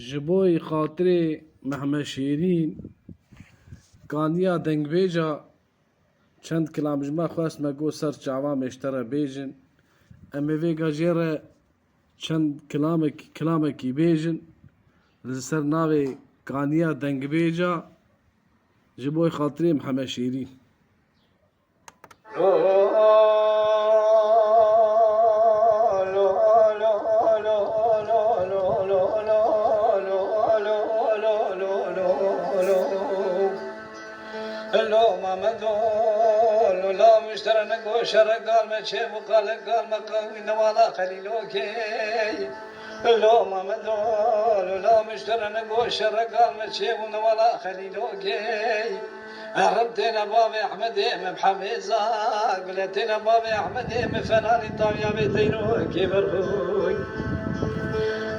جبوی خاطر محمد شیرین کانیا دنگ بیجا چند کلام جمع خواست مگو سر چاوا مشتره بیجن اما ویگا جیره چند کلامکی بیجن لسر ناوی کانیا دنگ بیجا جبوی خاطر محمد شیرین شرق قال ما شيف وقال قال ما قوي نوالا خليلوكي لو ما مدول لو مشترى نقول شرق قال ما شيف ونوالا خليلوكي عربتنا بابي احمد محمزة قلتنا بابي احمد فناني طاوية بيتينوكي برخوي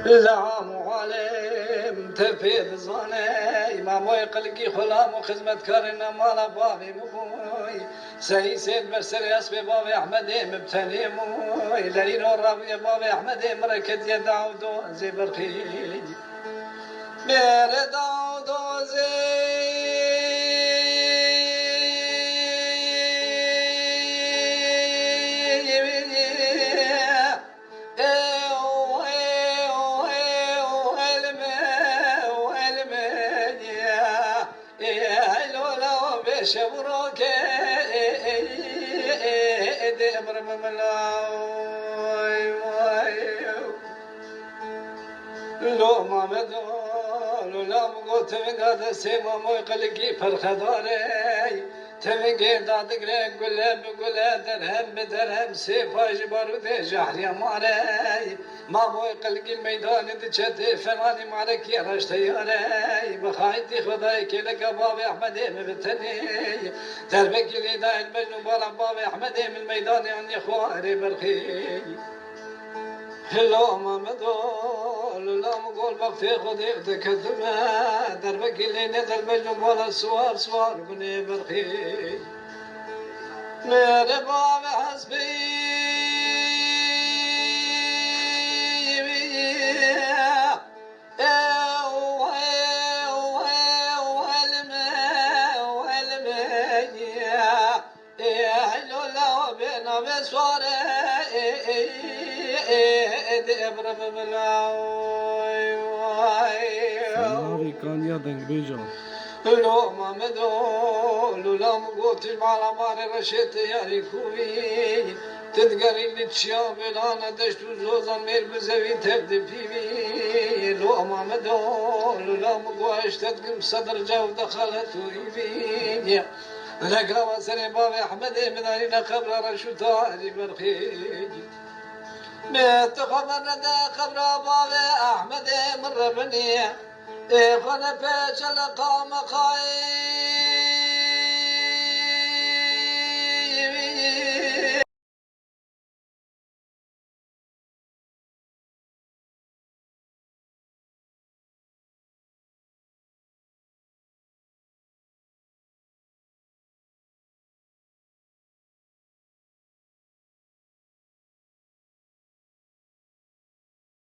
العام وعليم تفيد زاني ما موي قلقي خلام وخدمت كارنا مالا بابي مبوي سي سيد مرسل اسبي بابي احمد مبتني موي لين الربي بابي احمد مركز يدعو دوزي برخي بير دعو دوزي شبروك امر مملاوي لو ما مدول لا مقوت من هذا سيما مو قلقي فرخداري تمنقي دادك ريك قول درهم بدرهم سيفا جبارو دي جحري ماري ما مو قلقي الميدان دجتي فناني مالك يا رشتياري بخايتي خدايك لك بابي احمد مبتني دربك لي دا المجنون بالا بابي احمد من الميدان يعني خواري برخي لو ما مدول لا مقول بفتي خذي تكتمه دربك اللي نزل مجنون ولا سوار بني برخي ميري بابي حسبي ناوی کانیا دنگ بیجا لو ما مدول لا مقوت المعلى ماري رشيت يا كوي تذكري اللي تشياب انا دشت زوزا مير بزوي تبدي فيبي لو ما مدول لا مقوش تدقم صدر جو دخلت ويبي لك روا سري بابي احمد من علينا خبر رشو تاري برخيج بيت خبر دا خبر بابي احمد من ربني خنا بيش لقام خاي